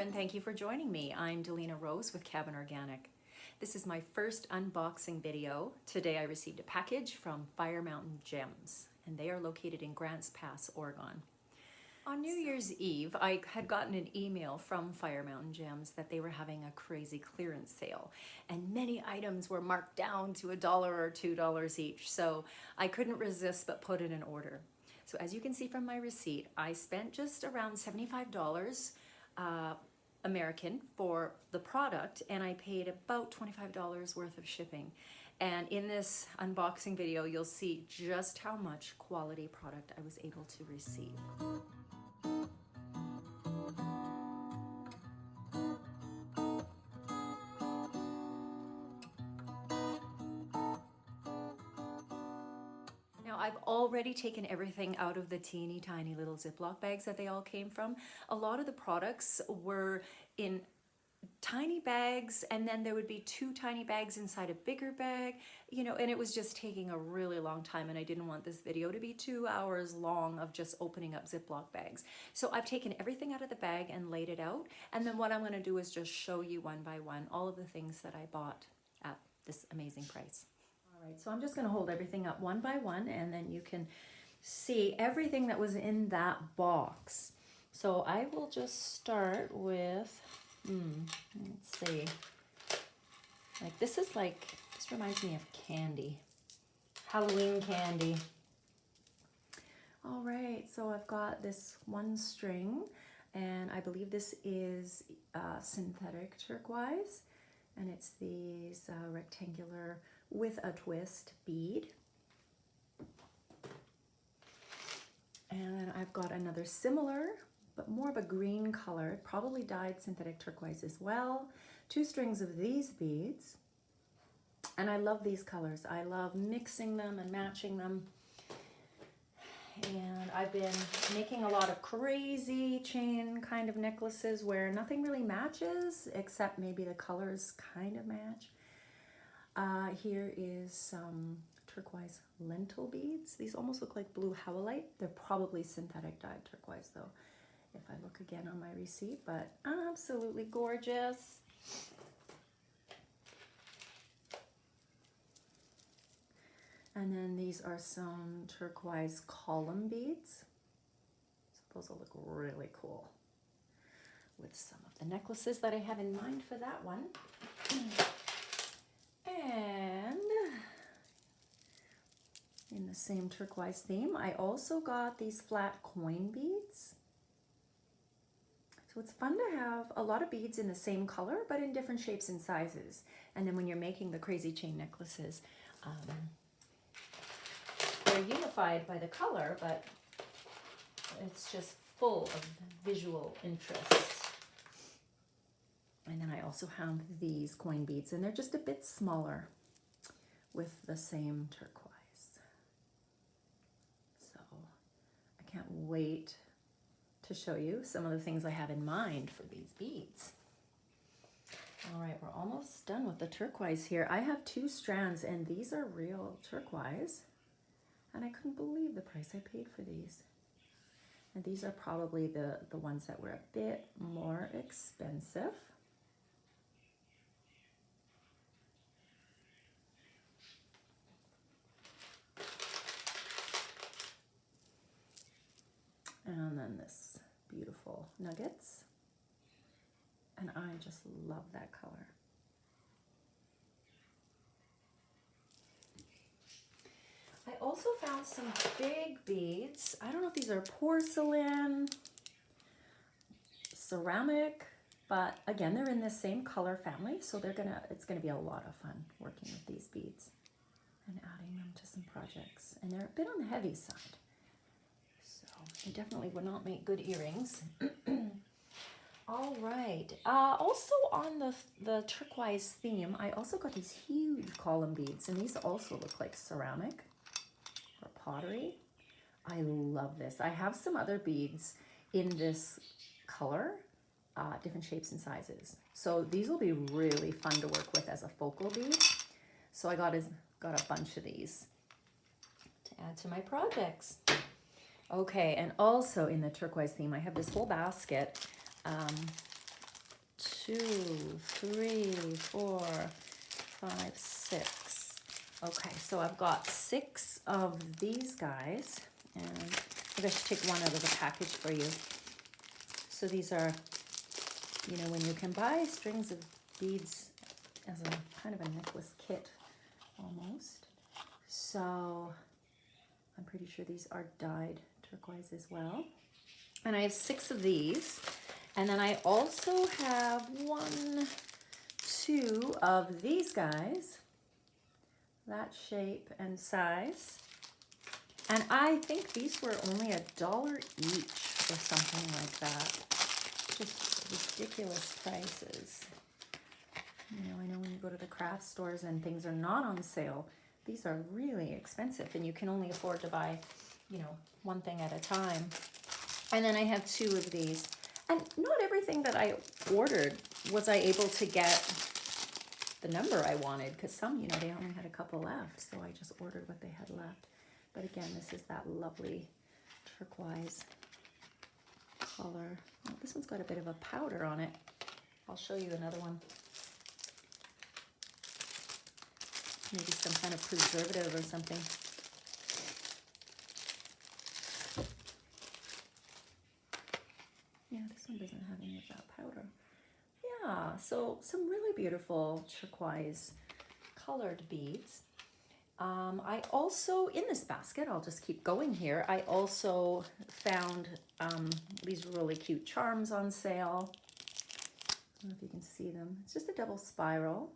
and thank you for joining me. I'm Delina Rose with Cabin Organic. This is my first unboxing video. Today I received a package from Fire Mountain Gems, and they are located in Grants Pass, Oregon. On New Year's Eve, I had gotten an email from Fire Mountain Gems that they were having a crazy clearance sale, and many items were marked down to $1 or $2 each, so I couldn't resist but put in an order. So as you can see from my receipt, I spent just around $75 American for the product, and I paid about $25 worth of shipping. And in this unboxing video, you'll see just how much quality product I was able to receive. Now, I've already taken everything out of the teeny tiny little Ziploc bags that they all came from. A lot of the products were in tiny bags, and then there would be 2 tiny bags inside a bigger bag, and it was just taking a really long time, and I didn't want this video to be 2 hours long of just opening up Ziploc bags. So I've taken everything out of the bag and laid it out, and then what I'm going to do is just show you one by one all of the things that I bought at this amazing price. All right, so I'm just going to hold everything up one by one, and then you can see everything that was in that box. So I will just start with, let's see, this reminds me of candy, Halloween candy. All right, so I've got this one string, and I believe this is synthetic turquoise, and it's these rectangular with a twist bead. And then I've got another similar, but more of a green color, probably dyed synthetic turquoise as well. 2 strings of these beads. And I love these colors. I love mixing them and matching them. And I've been making a lot of crazy chain kind of necklaces where nothing really matches, except maybe the colors kind of match. Here is some turquoise lentil beads. These almost look like blue howlite. They're probably synthetic dyed turquoise though, if I look again on my receipt, but absolutely gorgeous. And then these are some turquoise column beads. So those will look really cool with some of the necklaces that I have in mind for that one. And in the same turquoise theme, I also got these flat coin beads. So it's fun to have a lot of beads in the same color, but in different shapes and sizes. And then when you're making the crazy chain necklaces, they're unified by the color, but it's just full of visual interest. And then I also have these coin beads, and they're just a bit smaller with the same turquoise. So I can't wait to show you some of the things I have in mind for these beads. All right, we're almost done with the turquoise here. I have 2 strands, and these are real turquoise, and I couldn't believe the price I paid for these. And these are probably the ones that were a bit more expensive. And then this beautiful nuggets. And I just love that color. I also found some big beads. I don't know if these are porcelain, ceramic, but again, they're in the same color family, so it's gonna be a lot of fun working with these beads and adding them to some projects. And they're a bit on the heavy side. They definitely would not make good earrings. All right. Also on the turquoise theme, I also got these huge column beads, and these also look like ceramic or pottery. I love this. I have some other beads in this color, different shapes and sizes. So these will be really fun to work with as a focal bead. So I got a bunch of these to add to my projects. Okay, and also in the turquoise theme, I have this whole basket 2, 3, 4, 5, 6. Okay, so I've got 6 of these guys, and maybe I should take one out of the package for you. So these are, you know, when you can buy strings of beads as a kind of a necklace kit almost. So I'm pretty sure these are dyed turquoise as well. And I have 6 of these. And then I also have 1, 2 of these guys, that shape and size. And I think these were only $1 each or something like that. Just ridiculous prices. You know, I know when you go to the craft stores and things are not on sale, these are really expensive and you can only afford to buy, you know, one thing at a time. And then I have 2 of these. And not everything that I ordered was I able to get the number I wanted, because some, you know, they only had a couple left, so I just ordered what they had left. But again, this is that lovely turquoise color. Oh, this one's got a bit of a powder on it. I'll show you another one. Maybe some kind of preservative or something. Yeah, this one doesn't have any of that powder. Yeah, so some really beautiful turquoise colored beads. I also, in this basket, I'll just keep going here, I also found these really cute charms on sale. I don't know if you can see them. It's just a double spiral.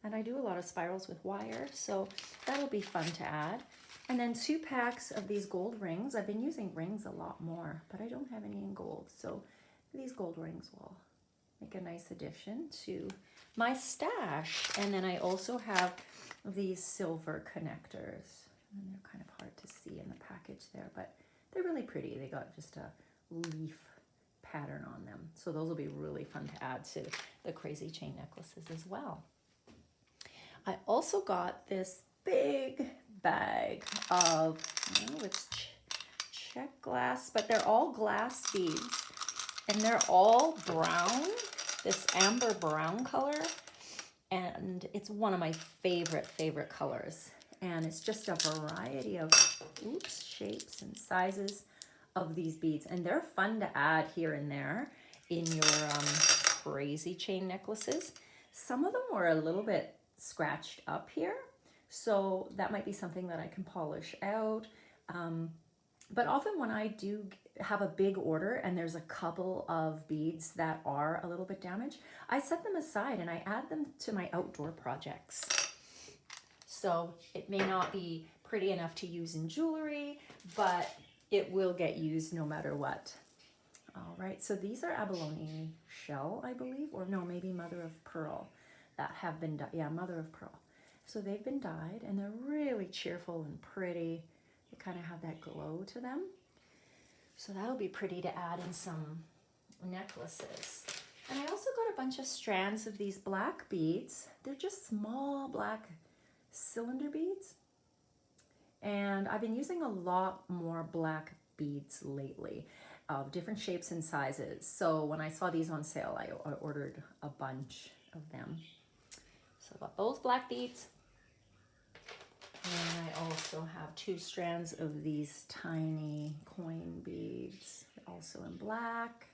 And I do a lot of spirals with wire, so that'll be fun to add. And then 2 packs of these gold rings. I've been using rings a lot more, but I don't have any in gold. So these gold rings will make a nice addition to my stash. And then I also have these silver connectors. And they're kind of hard to see in the package there, but they're really pretty. They got just a leaf pattern on them. So those will be really fun to add to the crazy chain necklaces as well. I also got this big bag of, it's check glass, but they're all glass beads and they're all brown, this amber brown color. And it's one of my favorite colors. And it's just a variety of, shapes and sizes of these beads. And they're fun to add here and there in your crazy chain necklaces. Some of them were a little bit scratched up here, so that might be something that I can polish out. But often when I do have a big order and there's a couple of beads that are a little bit damaged, I set them aside and I add them to my outdoor projects. So it may not be pretty enough to use in jewelry, but it will get used no matter what. All right, so these are abalone shell, I believe, or no, maybe mother of pearl that have been dyed. Yeah, mother of pearl. So they've been dyed and they're really cheerful and pretty. They kind of have that glow to them. So that'll be pretty to add in some necklaces. And I also got a bunch of strands of these black beads. They're just small black cylinder beads. And I've been using a lot more black beads lately of different shapes and sizes. So when I saw these on sale, I ordered a bunch of them. So I got those black beads. And I also have 2 strands of these tiny coin beads, also in black.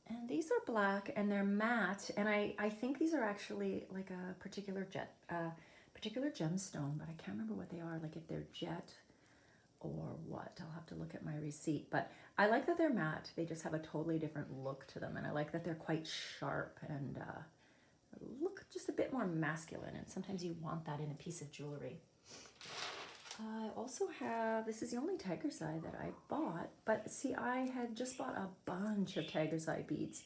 And these are black and they're matte, and I think these are actually like a particular gemstone, but I can't remember what they are, like if they're jet or what. I'll have to look at my receipt, but I like that they're matte. They just have a totally different look to them, and I like that they're quite sharp and look just a bit more masculine, and sometimes you want that in a piece of jewelry. I also have, this is the only tiger's eye that I bought, but see, I had just bought a bunch of tiger's eye beads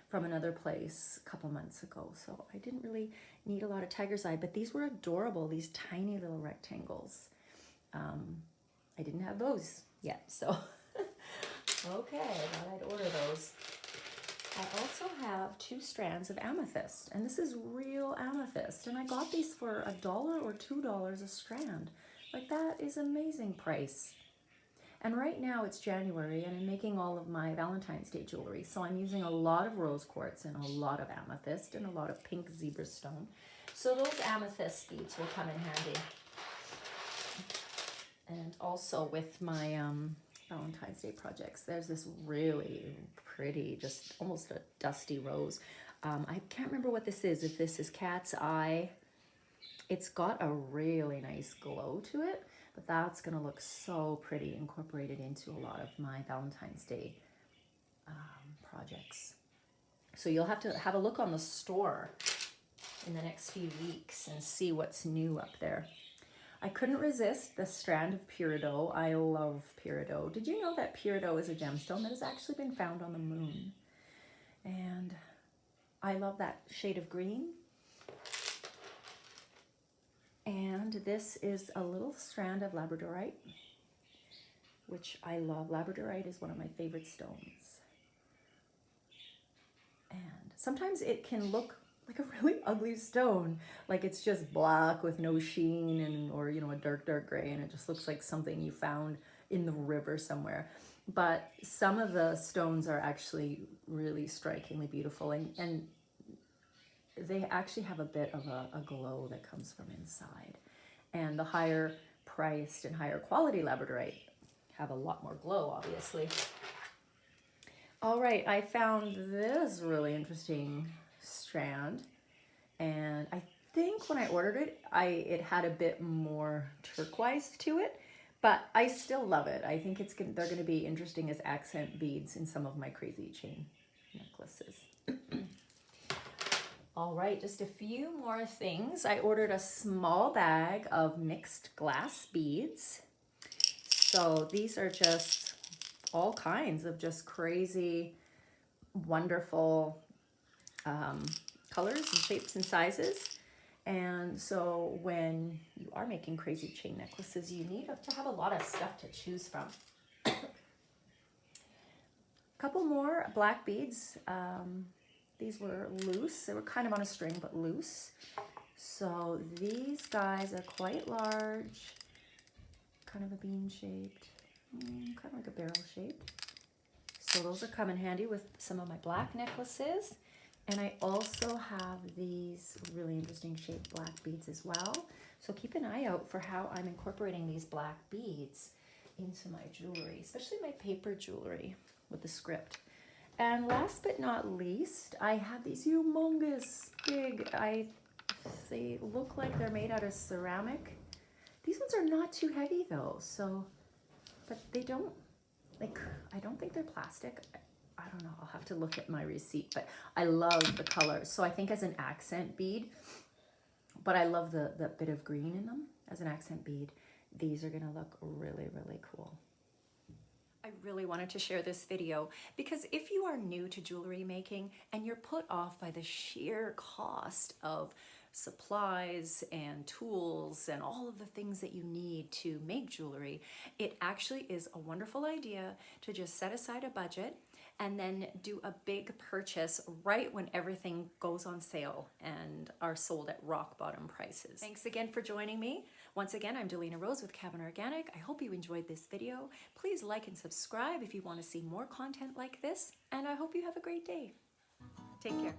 from another place a couple months ago, so I didn't really need a lot of tiger's eye, but these were adorable, these tiny little rectangles. I didn't have those yet, so okay, I thought I'd order those. I also have 2 strands of amethyst, and this is real amethyst, and I got these for $1 or $2 a strand. Like, that is amazing price. And right now it's January and I'm making all of my Valentine's Day jewelry. So I'm using a lot of rose quartz and a lot of amethyst and a lot of pink zebra stone. So those amethyst beads will come in handy. And also with my Valentine's Day projects, there's this really pretty, just almost a dusty rose. I can't remember what this is, if this is cat's eye. It's got a really nice glow to it, but that's gonna look so pretty incorporated into a lot of my Valentine's Day projects. So you'll have to have a look on the store in the next few weeks and see what's new up there. I couldn't resist the strand of peridot. I love peridot. Did you know that peridot is a gemstone that has actually been found on the moon? And I love that shade of green. And this is a little strand of labradorite, which I love. Labradorite is one of my favorite stones. And sometimes it can look like a really ugly stone, like it's just black with no sheen, and or you know, a dark gray, and it just looks like something you found in the river somewhere. But some of the stones are actually really strikingly beautiful, and they actually have a bit of a glow that comes from inside. And the higher priced and higher quality labradorite have a lot more glow, obviously. All right, I found this really interesting strand, and I think when I ordered it, it had a bit more turquoise to it, but I still love it. I think they're going to be interesting as accent beads in some of my crazy chain necklaces. All right, just a few more things. I ordered a small bag of mixed glass beads. So these are just all kinds of just crazy, wonderful colors and shapes and sizes. And so when you are making crazy chain necklaces, you need to have a lot of stuff to choose from. A couple more black beads. These were loose. They were kind of on a string, but loose. So these guys are quite large, kind of a bean shaped, kind of like a barrel shape. So those are come in handy with some of my black necklaces. And I also have these really interesting shaped black beads as well. So keep an eye out for how I'm incorporating these black beads into my jewelry, especially my paper jewelry with the script. And last but not least, I have these humongous big, they look like they're made out of ceramic. These ones are not too heavy though, so, but they don't, like, I don't think they're plastic. I don't know, I'll have to look at my receipt, but I love the colors. So I think as an accent bead, but I love the bit of green in them as an accent bead. These are gonna look really, really cool. I really wanted to share this video because if you are new to jewelry making and you're put off by the sheer cost of supplies and tools and all of the things that you need to make jewelry, it actually is a wonderful idea to just set aside a budget and then do a big purchase right when everything goes on sale and are sold at rock bottom prices. Thanks again for joining me. Once again, I'm Delina Rose with Cabinorganic. I hope you enjoyed this video. Please like and subscribe if you want to see more content like this, and I hope you have a great day. Take care.